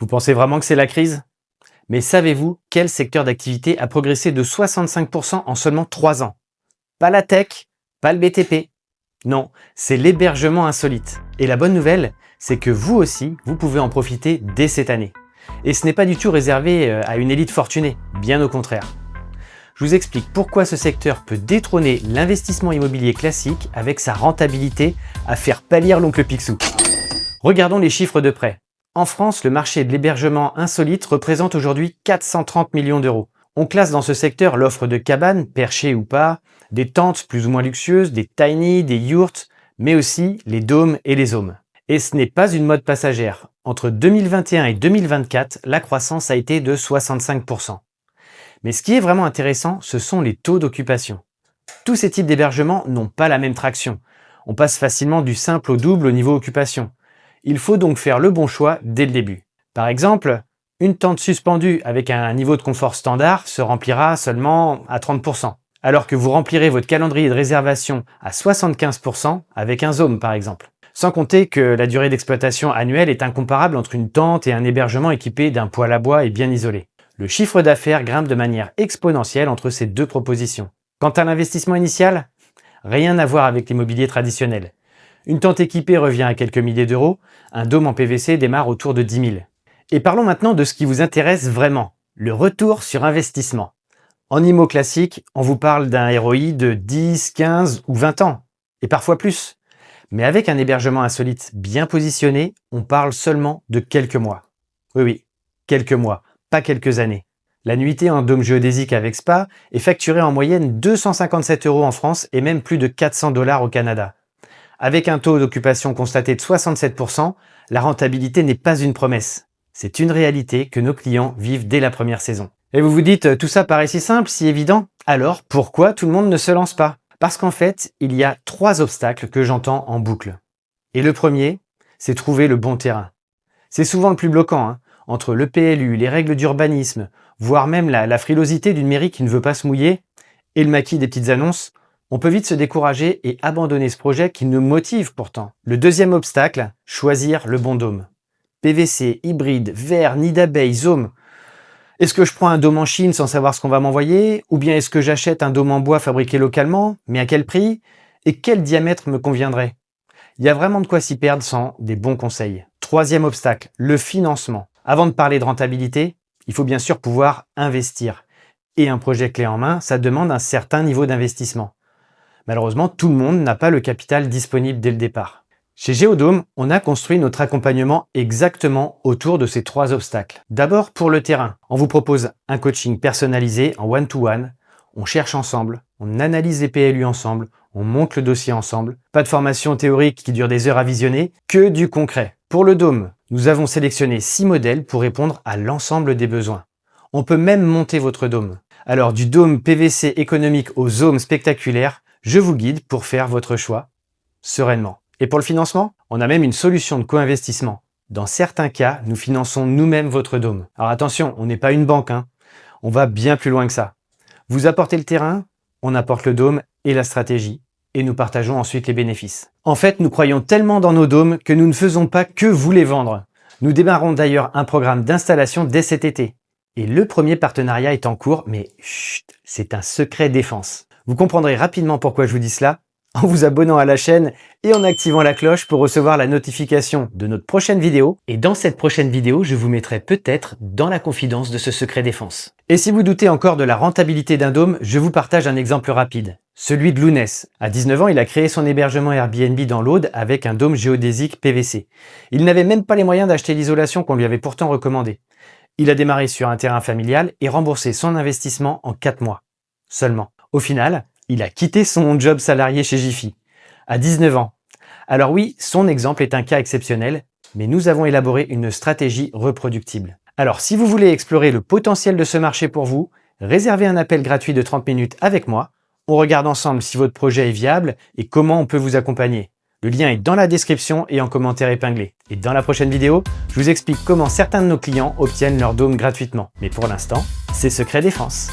Vous pensez vraiment que c'est la crise? Mais savez-vous quel secteur d'activité a progressé de 65% en seulement 3 ans? Pas la tech, pas le BTP. Non, c'est l'hébergement insolite. Et la bonne nouvelle, c'est que vous aussi, vous pouvez en profiter dès cette année. Et ce n'est pas du tout réservé à une élite fortunée, bien au contraire. Je vous explique pourquoi ce secteur peut détrôner l'investissement immobilier classique avec sa rentabilité à faire pâlir l'oncle Picsou. Regardons les chiffres de près. En France, le marché de l'hébergement insolite représente aujourd'hui 430 millions d'euros. On classe dans ce secteur l'offre de cabanes, perchées ou pas, des tentes plus ou moins luxueuses, des tiny, des yurts, mais aussi les dômes et les homes. Et ce n'est pas une mode passagère. Entre 2021 et 2024, la croissance a été de 65%. Mais ce qui est vraiment intéressant, ce sont les taux d'occupation. Tous ces types d'hébergements n'ont pas la même traction. On passe facilement du simple au double au niveau occupation. Il faut donc faire le bon choix dès le début. Par exemple, une tente suspendue avec un niveau de confort standard se remplira seulement à 30%, alors que vous remplirez votre calendrier de réservation à 75% avec un Zoom par exemple. Sans compter que la durée d'exploitation annuelle est incomparable entre une tente et un hébergement équipé d'un poêle à bois et bien isolé. Le chiffre d'affaires grimpe de manière exponentielle entre ces deux propositions. Quant à l'investissement initial, rien à voir avec l'immobilier traditionnel. Une tente équipée revient à quelques milliers d'euros, un dôme en PVC démarre autour de 10 000. Et parlons maintenant de ce qui vous intéresse vraiment, le retour sur investissement. En IMO classique, on vous parle d'un ROI de 10, 15 ou 20 ans, et parfois plus. Mais avec un hébergement insolite bien positionné, on parle seulement de quelques mois. Oui, quelques mois, pas quelques années. La nuitée en dôme géodésique avec spa est facturée en moyenne 257 € en France et même plus de 400 $ au Canada. Avec un taux d'occupation constaté de 67%, la rentabilité n'est pas une promesse. C'est une réalité que nos clients vivent dès la première saison. Et vous vous dites, tout ça paraît si simple, si évident. Alors, pourquoi tout le monde ne se lance pas? Parce qu'en fait, il y a 3 obstacles que j'entends en boucle. Et le premier, c'est trouver le bon terrain. C'est souvent le plus bloquant, entre le PLU, les règles d'urbanisme, voire même la frilosité d'une mairie qui ne veut pas se mouiller, et le maquis des petites annonces. On peut vite se décourager et abandonner ce projet qui nous motive pourtant. Le deuxième obstacle, choisir le bon dôme. PVC, hybride, verre, nid d'abeille, Zoom. Est-ce que je prends un dôme en Chine sans savoir ce qu'on va m'envoyer? Ou bien est-ce que j'achète un dôme en bois fabriqué localement? Mais à quel prix? Et quel diamètre me conviendrait? Il y a vraiment de quoi s'y perdre sans des bons conseils. Troisième obstacle, le financement. Avant de parler de rentabilité, il faut bien sûr pouvoir investir. Et un projet clé en main, ça demande un certain niveau d'investissement. Malheureusement, tout le monde n'a pas le capital disponible dès le départ. Chez Géodôme, on a construit notre accompagnement exactement autour de ces 3 obstacles. D'abord, pour le terrain. On vous propose un coaching personnalisé en one-to-one. On cherche ensemble, on analyse les PLU ensemble, on monte le dossier ensemble. Pas de formation théorique qui dure des heures à visionner, que du concret. Pour le dôme, nous avons sélectionné 6 modèles pour répondre à l'ensemble des besoins. On peut même monter votre dôme. Alors, du dôme PVC économique au Zoom spectaculaire, je vous guide pour faire votre choix sereinement. Et pour le financement, on a même une solution de co-investissement. Dans certains cas, nous finançons nous-mêmes votre dôme. Alors attention, on n'est pas une banque, on va bien plus loin que ça. Vous apportez le terrain, on apporte le dôme et la stratégie, et nous partageons ensuite les bénéfices. En fait, nous croyons tellement dans nos dômes que nous ne faisons pas que vous les vendre. Nous démarrons d'ailleurs un programme d'installation dès cet été. Et le premier partenariat est en cours, mais chut, c'est un secret défense. Vous comprendrez rapidement pourquoi je vous dis cela en vous abonnant à la chaîne et en activant la cloche pour recevoir la notification de notre prochaine vidéo. Et dans cette prochaine vidéo, je vous mettrai peut-être dans la confidence de ce secret défense. Et si vous doutez encore de la rentabilité d'un dôme, je vous partage un exemple rapide. Celui de Lounès. À 19 ans, il a créé son hébergement Airbnb dans l'Aude avec un dôme géodésique PVC. Il n'avait même pas les moyens d'acheter l'isolation qu'on lui avait pourtant recommandée. Il a démarré sur un terrain familial et remboursé son investissement en 4 mois. Seulement. Au final, il a quitté son job salarié chez Jiffy, à 19 ans. Alors oui, son exemple est un cas exceptionnel, mais nous avons élaboré une stratégie reproductible. Alors si vous voulez explorer le potentiel de ce marché pour vous, réservez un appel gratuit de 30 minutes avec moi. On regarde ensemble si votre projet est viable et comment on peut vous accompagner. Le lien est dans la description et en commentaire épinglé. Et dans la prochaine vidéo, je vous explique comment certains de nos clients obtiennent leur dôme gratuitement. Mais pour l'instant, c'est secret défense.